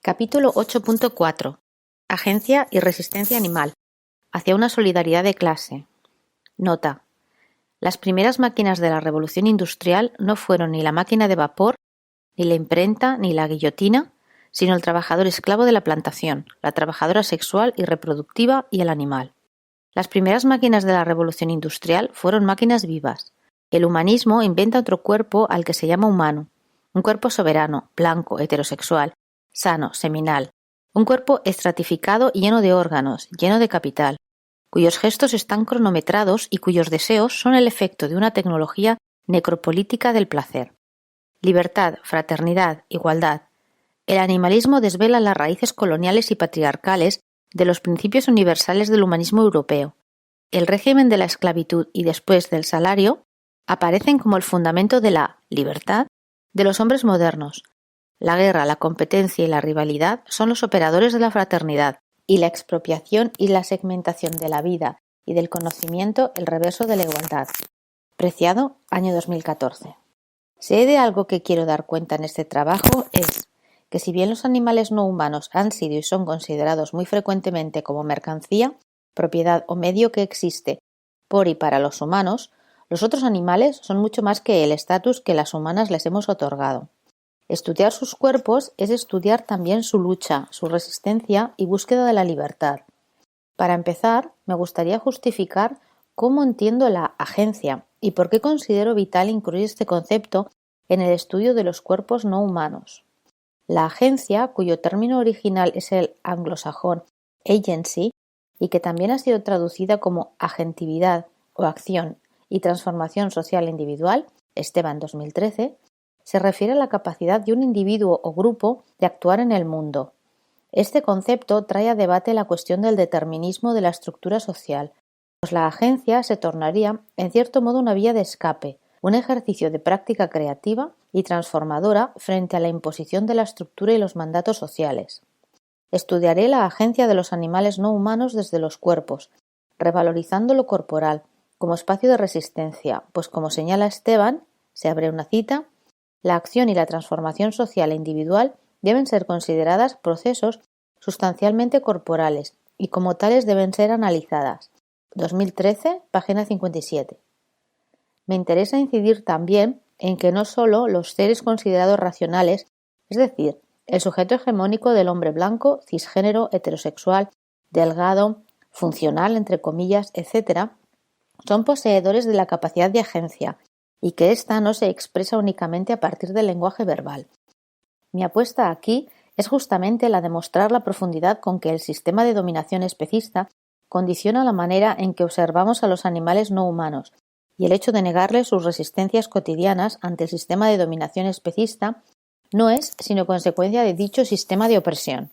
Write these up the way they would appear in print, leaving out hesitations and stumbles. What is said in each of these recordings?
Capítulo 8.4. Agencia y resistencia animal. Hacia una solidaridad de clase. Nota. Las primeras máquinas de la revolución industrial no fueron ni la máquina de vapor, ni la imprenta, ni la guillotina, sino el trabajador esclavo de la plantación, la trabajadora sexual y reproductiva y el animal. Las primeras máquinas de la revolución industrial fueron máquinas vivas. El humanismo inventa otro cuerpo al que se llama humano, un cuerpo soberano, blanco, heterosexual, sano, seminal, un cuerpo estratificado y lleno de órganos, lleno de capital, cuyos gestos están cronometrados y cuyos deseos son el efecto de una tecnología necropolítica del placer. Libertad, fraternidad, igualdad. El animalismo desvela las raíces coloniales y patriarcales de los principios universales del humanismo europeo. El régimen de la esclavitud y después del salario aparecen como el fundamento de la libertad de los hombres modernos. La guerra, la competencia y la rivalidad son los operadores de la fraternidad, y la expropiación y la segmentación de la vida y del conocimiento el reverso de la igualdad. Preciado, año 2014. Si hay de algo que quiero dar cuenta en este trabajo es que si bien los animales no humanos han sido y son considerados muy frecuentemente como mercancía, propiedad o medio que existe por y para los humanos, los otros animales son mucho más que el estatus que las humanas les hemos otorgado. Estudiar sus cuerpos es estudiar también su lucha, su resistencia y búsqueda de la libertad. Para empezar, me gustaría justificar cómo entiendo la agencia y por qué considero vital incluir este concepto en el estudio de los cuerpos no humanos. La agencia, cuyo término original es el anglosajón agency y que también ha sido traducida como agentividad o acción y transformación social individual, Esteban 2013, se refiere a la capacidad de un individuo o grupo de actuar en el mundo. Este concepto trae a debate la cuestión del determinismo de la estructura social, pues la agencia se tornaría, en cierto modo, una vía de escape, un ejercicio de práctica creativa y transformadora frente a la imposición de la estructura y los mandatos sociales. Estudiaré la agencia de los animales no humanos desde los cuerpos, revalorizando lo corporal como espacio de resistencia, pues como señala Esteban, se abre una cita, la acción y la transformación social e individual deben ser consideradas procesos sustancialmente corporales y como tales deben ser analizadas. 2013, página 57. Me interesa incidir también en que no solo los seres considerados racionales, es decir, el sujeto hegemónico del hombre blanco, cisgénero, heterosexual, delgado, funcional, entre comillas, etc., son poseedores de la capacidad de agencia, y que ésta no se expresa únicamente a partir del lenguaje verbal. Mi apuesta aquí es justamente la de mostrar la profundidad con que el sistema de dominación especista condiciona la manera en que observamos a los animales no humanos, y el hecho de negarles sus resistencias cotidianas ante el sistema de dominación especista no es sino consecuencia de dicho sistema de opresión.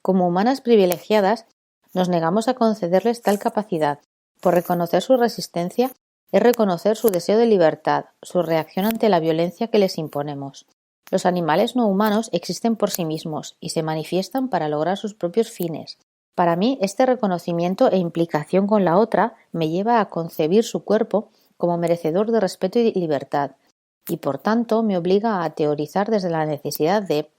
Como humanas privilegiadas, nos negamos a concederles tal capacidad, por reconocer su resistencia es reconocer su deseo de libertad, su reacción ante la violencia que les imponemos. Los animales no humanos existen por sí mismos y se manifiestan para lograr sus propios fines. Para mí, este reconocimiento e implicación con la otra me lleva a concebir su cuerpo como merecedor de respeto y libertad, y por tanto me obliga a teorizar desde la necesidad de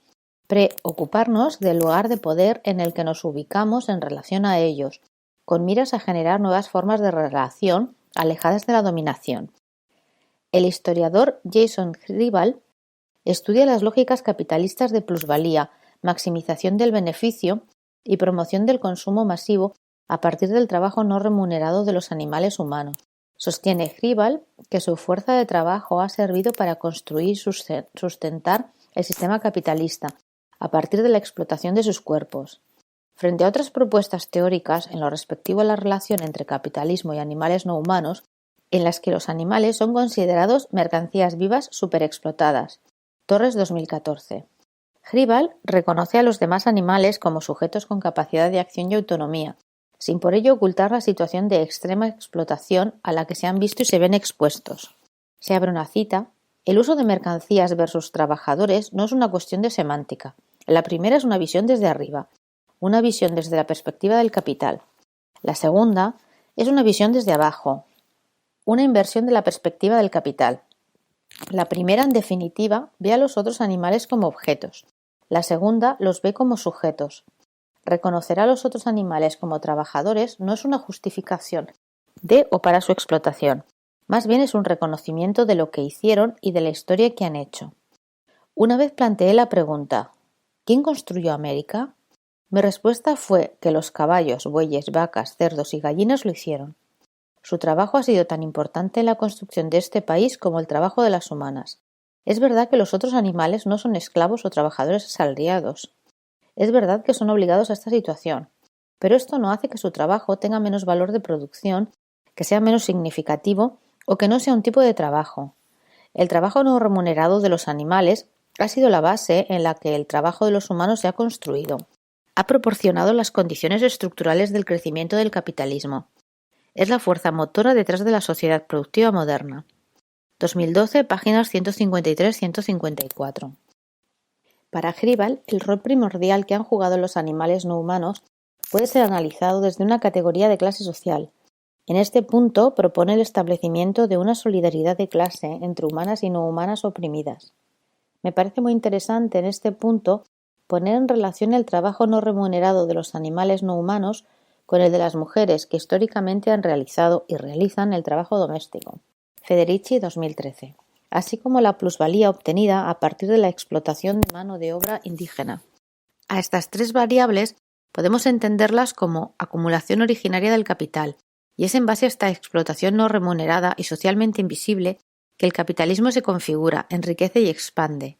preocuparnos del lugar de poder en el que nos ubicamos en relación a ellos, con miras a generar nuevas formas de relación alejadas de la dominación. El historiador Jason Hribal estudia las lógicas capitalistas de plusvalía, maximización del beneficio y promoción del consumo masivo a partir del trabajo no remunerado de los animales humanos. Sostiene Hribal que su fuerza de trabajo ha servido para construir y sustentar el sistema capitalista a partir de la explotación de sus cuerpos. Frente a otras propuestas teóricas en lo respectivo a la relación entre capitalismo y animales no humanos, en las que los animales son considerados mercancías vivas superexplotadas. Torres 2014. Hribal reconoce a los demás animales como sujetos con capacidad de acción y autonomía, sin por ello ocultar la situación de extrema explotación a la que se han visto y se ven expuestos. Se abre una cita. El uso de mercancías versus trabajadores no es una cuestión de semántica. La primera es una visión desde arriba, una visión desde la perspectiva del capital. La segunda es una visión desde abajo, una inversión de la perspectiva del capital. La primera, en definitiva, ve a los otros animales como objetos. La segunda los ve como sujetos. Reconocer a los otros animales como trabajadores no es una justificación de o para su explotación. Más bien es un reconocimiento de lo que hicieron y de la historia que han hecho. Una vez planteé la pregunta, ¿quién construyó América? Mi respuesta fue que los caballos, bueyes, vacas, cerdos y gallinas lo hicieron. Su trabajo ha sido tan importante en la construcción de este país como el trabajo de las humanas. Es verdad que los otros animales no son esclavos o trabajadores asalariados. Es verdad que son obligados a esta situación, pero esto no hace que su trabajo tenga menos valor de producción, que sea menos significativo o que no sea un tipo de trabajo. El trabajo no remunerado de los animales ha sido la base en la que el trabajo de los humanos se ha construido. Ha proporcionado las condiciones estructurales del crecimiento del capitalismo. Es la fuerza motora detrás de la sociedad productiva moderna. 2012, páginas 153-154. Para Hribal, el rol primordial que han jugado los animales no humanos puede ser analizado desde una categoría de clase social. En este punto propone el establecimiento de una solidaridad de clase entre humanas y no humanas oprimidas. Me parece muy interesante en este punto poner en relación el trabajo no remunerado de los animales no humanos con el de las mujeres que históricamente han realizado y realizan el trabajo doméstico. Federici, 2013. Así como la plusvalía obtenida a partir de la explotación de mano de obra indígena. A estas tres variables podemos entenderlas como acumulación originaria del capital, y es en base a esta explotación no remunerada y socialmente invisible que el capitalismo se configura, enriquece y expande.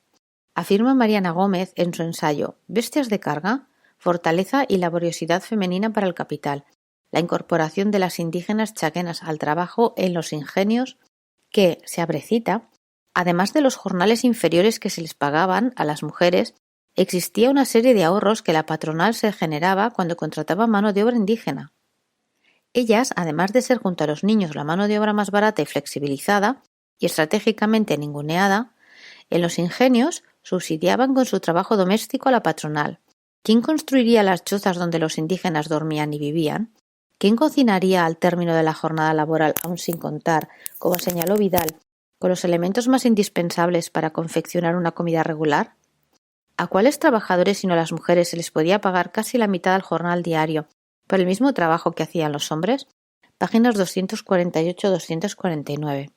Afirma Mariana Gómez en su ensayo «Bestias de carga, fortaleza y laboriosidad femenina para el capital», la incorporación de las indígenas chaquenas al trabajo en los ingenios que, se abre cita, además de los jornales inferiores que se les pagaban a las mujeres, existía una serie de ahorros que la patronal se generaba cuando contrataba mano de obra indígena. Ellas, además de ser junto a los niños la mano de obra más barata y flexibilizada, y estratégicamente ninguneada, en los ingenios subsidiaban con su trabajo doméstico a la patronal. ¿Quién construiría las chozas donde los indígenas dormían y vivían? ¿Quién cocinaría al término de la jornada laboral, aun sin contar, como señaló Vidal, con los elementos más indispensables para confeccionar una comida regular? ¿A cuáles trabajadores sino a las mujeres se les podía pagar casi la mitad del jornal diario por el mismo trabajo que hacían los hombres? Páginas 248-249.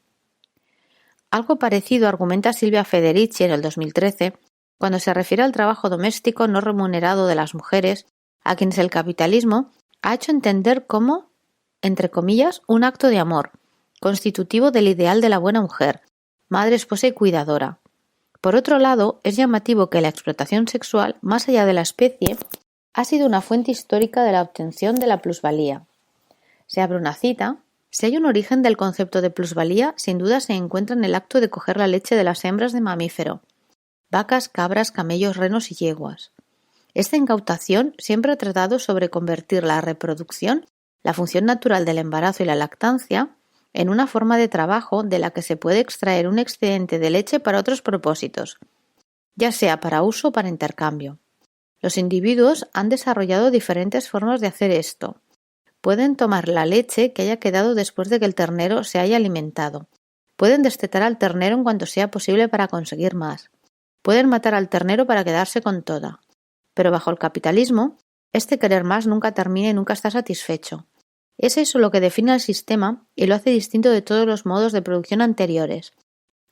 Algo parecido argumenta Silvia Federici en el 2013, cuando se refiere al trabajo doméstico no remunerado de las mujeres, a quienes el capitalismo ha hecho entender como, entre comillas, un acto de amor, constitutivo del ideal de la buena mujer, madre, esposa y cuidadora. Por otro lado, es llamativo que la explotación sexual, más allá de la especie, ha sido una fuente histórica de la obtención de la plusvalía. Se abre una cita. Si hay un origen del concepto de plusvalía, sin duda se encuentra en el acto de coger la leche de las hembras de mamífero, vacas, cabras, camellos, renos y yeguas. Esta incautación siempre ha tratado sobre convertir la reproducción, la función natural del embarazo y la lactancia, en una forma de trabajo de la que se puede extraer un excedente de leche para otros propósitos, ya sea para uso o para intercambio. Los individuos han desarrollado diferentes formas de hacer esto. Pueden tomar la leche que haya quedado después de que el ternero se haya alimentado. Pueden destetar al ternero en cuanto sea posible para conseguir más. Pueden matar al ternero para quedarse con toda. Pero bajo el capitalismo, este querer más nunca termina y nunca está satisfecho. Es eso lo que define al sistema y lo hace distinto de todos los modos de producción anteriores.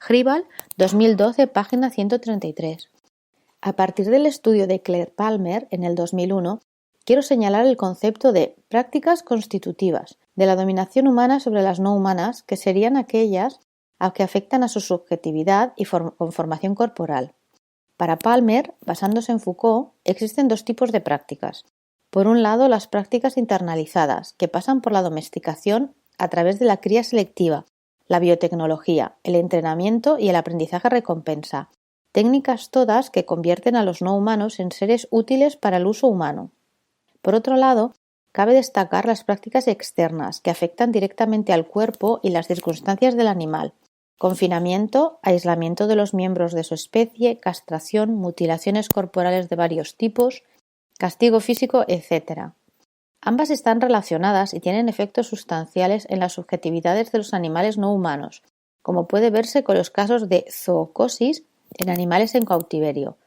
Hribal, 2012, página 133. A partir del estudio de Claire Palmer en el 2001, quiero señalar el concepto de prácticas constitutivas de la dominación humana sobre las no humanas, que serían aquellas a que afectan a su subjetividad y conformación corporal. Para Palmer, basándose en Foucault, existen dos tipos de prácticas. Por un lado, las prácticas internalizadas, que pasan por la domesticación a través de la cría selectiva, la biotecnología, el entrenamiento y el aprendizaje recompensa, técnicas todas que convierten a los no humanos en seres útiles para el uso humano. Por otro lado, cabe destacar las prácticas externas que afectan directamente al cuerpo y las circunstancias del animal: confinamiento, aislamiento de los miembros de su especie, castración, mutilaciones corporales de varios tipos, castigo físico, etc. Ambas están relacionadas y tienen efectos sustanciales en las subjetividades de los animales no humanos, como puede verse con los casos de zoocosis en animales en cautiverio,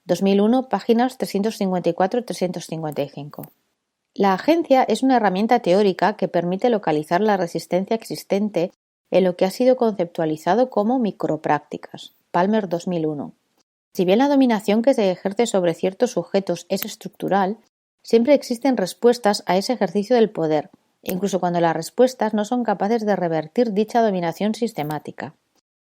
2001, páginas 354-355. La agencia es una herramienta teórica que permite localizar la resistencia existente en lo que ha sido conceptualizado como microprácticas. Palmer 2001. Si bien la dominación que se ejerce sobre ciertos sujetos es estructural, siempre existen respuestas a ese ejercicio del poder, incluso cuando las respuestas no son capaces de revertir dicha dominación sistemática.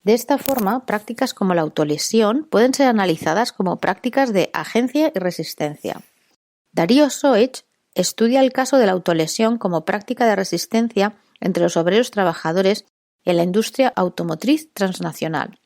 De esta forma, prácticas como la autolesión pueden ser analizadas como prácticas de agencia y resistencia. Darío Soich estudia el caso de la autolesión como práctica de resistencia entre los obreros trabajadores en la industria automotriz transnacional.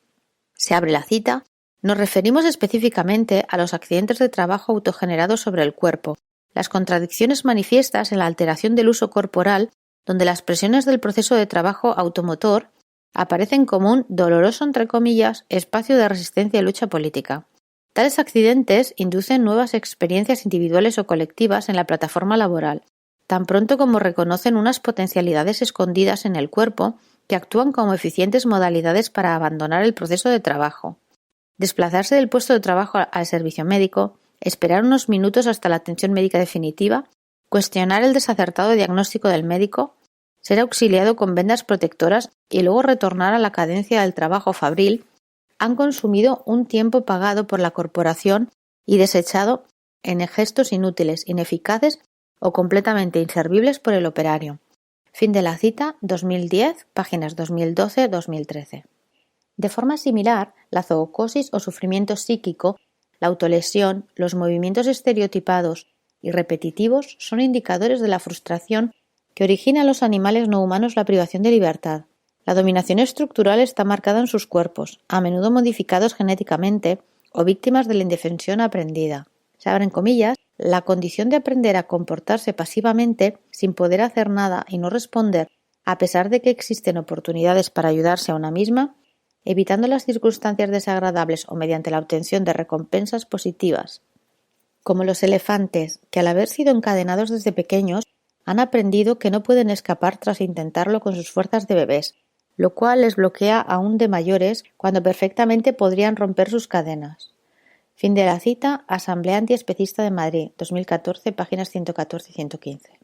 Se abre la cita. Nos referimos específicamente a los accidentes de trabajo autogenerados sobre el cuerpo, las contradicciones manifiestas en la alteración del uso corporal, donde las presiones del proceso de trabajo automotor aparecen como un doloroso, entre comillas, espacio de resistencia y lucha política. Tales accidentes inducen nuevas experiencias individuales o colectivas en la plataforma laboral, tan pronto como reconocen unas potencialidades escondidas en el cuerpo que actúan como eficientes modalidades para abandonar el proceso de trabajo. Desplazarse del puesto de trabajo al servicio médico, esperar unos minutos hasta la atención médica definitiva, cuestionar el desacertado diagnóstico del médico, ser auxiliado con vendas protectoras y luego retornar a la cadencia del trabajo fabril, han consumido un tiempo pagado por la corporación y desechado en gestos inútiles, ineficaces o completamente inservibles por el operario. Fin de la cita, 2010, páginas 2012-2013. De forma similar, la zoocosis o sufrimiento psíquico, la autolesión, los movimientos estereotipados y repetitivos son indicadores de la frustración que origina en los animales no humanos la privación de libertad. La dominación estructural está marcada en sus cuerpos, a menudo modificados genéticamente o víctimas de la indefensión aprendida. Se abren comillas, la condición de aprender a comportarse pasivamente sin poder hacer nada y no responder, a pesar de que existen oportunidades para ayudarse a una misma, evitando las circunstancias desagradables o mediante la obtención de recompensas positivas. Como los elefantes, que al haber sido encadenados desde pequeños, han aprendido que no pueden escapar tras intentarlo con sus fuerzas de bebés, lo cual les bloquea aún de mayores cuando perfectamente podrían romper sus cadenas. Fin de la cita, Asamblea Antiespecista de Madrid, 2014, páginas 114 y 115.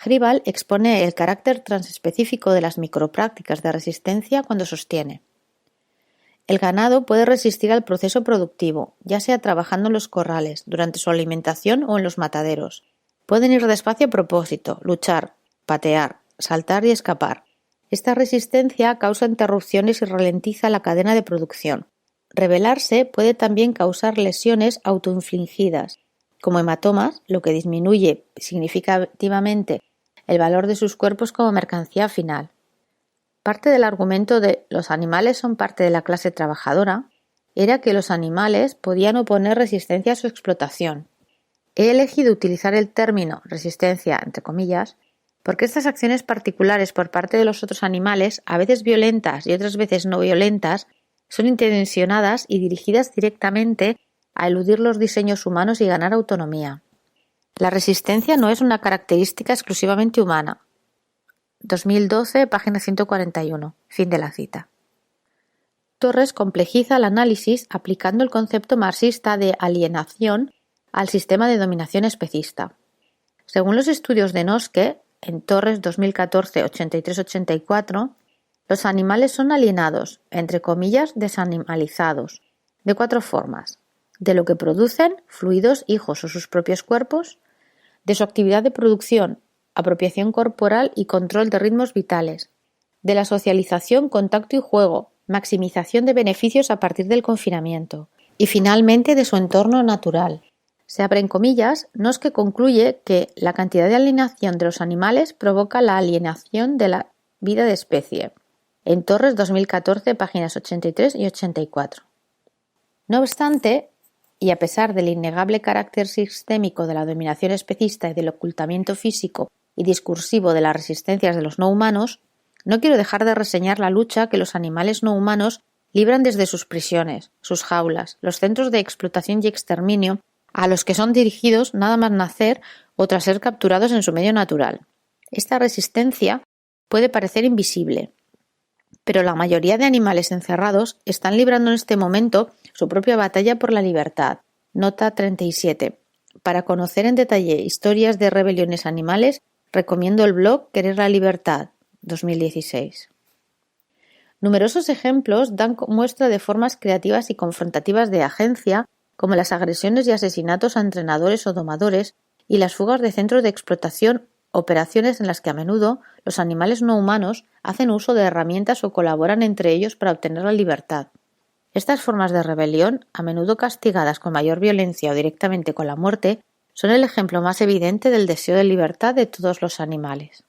Hribal expone el carácter transespecífico de las microprácticas de resistencia cuando sostiene: el ganado puede resistir al proceso productivo, ya sea trabajando en los corrales, durante su alimentación o en los mataderos. Pueden ir despacio a propósito, luchar, patear, saltar y escapar. Esta resistencia causa interrupciones y ralentiza la cadena de producción. Rebelarse puede también causar lesiones autoinfligidas, como hematomas, lo que disminuye significativamente el valor de sus cuerpos como mercancía final. Parte del argumento de los animales son parte de la clase trabajadora era que los animales podían oponer resistencia a su explotación. He elegido utilizar el término resistencia entre comillas porque estas acciones particulares por parte de los otros animales, a veces violentas y otras veces no violentas, son intencionadas y dirigidas directamente a eludir los diseños humanos y ganar autonomía. La resistencia no es una característica exclusivamente humana. 2012, página 141. Fin de la cita. Torres complejiza el análisis aplicando el concepto marxista de alienación al sistema de dominación especista. Según los estudios de Noske, en Torres 2014, 83-84, los animales son alienados, entre comillas, desanimalizados, de 4 formas: de lo que producen, fluidos, hijos o sus propios cuerpos; de su actividad de producción, apropiación corporal y control de ritmos vitales; de la socialización, contacto y juego, maximización de beneficios a partir del confinamiento; y finalmente de su entorno natural. Se abren comillas, Noske concluye que la cantidad de alienación de los animales provoca la alienación de la vida de especie. En Torres 2014, páginas 83 y 84. No obstante, y a pesar del innegable carácter sistémico de la dominación especista y del ocultamiento físico y discursivo de las resistencias de los no humanos, no quiero dejar de reseñar la lucha que los animales no humanos libran desde sus prisiones, sus jaulas, los centros de explotación y exterminio a los que son dirigidos nada más nacer o tras ser capturados en su medio natural. Esta resistencia puede parecer invisible, pero la mayoría de animales encerrados están librando en este momento su propia batalla por la libertad. Nota 37. Para conocer en detalle historias de rebeliones animales, recomiendo el blog Querer la Libertad, 2016. Numerosos ejemplos dan muestra de formas creativas y confrontativas de agencia, como las agresiones y asesinatos a entrenadores o domadores y las fugas de centros de explotación, operaciones en las que a menudo los animales no humanos hacen uso de herramientas o colaboran entre ellos para obtener la libertad. Estas formas de rebelión, a menudo castigadas con mayor violencia o directamente con la muerte, son el ejemplo más evidente del deseo de libertad de todos los animales.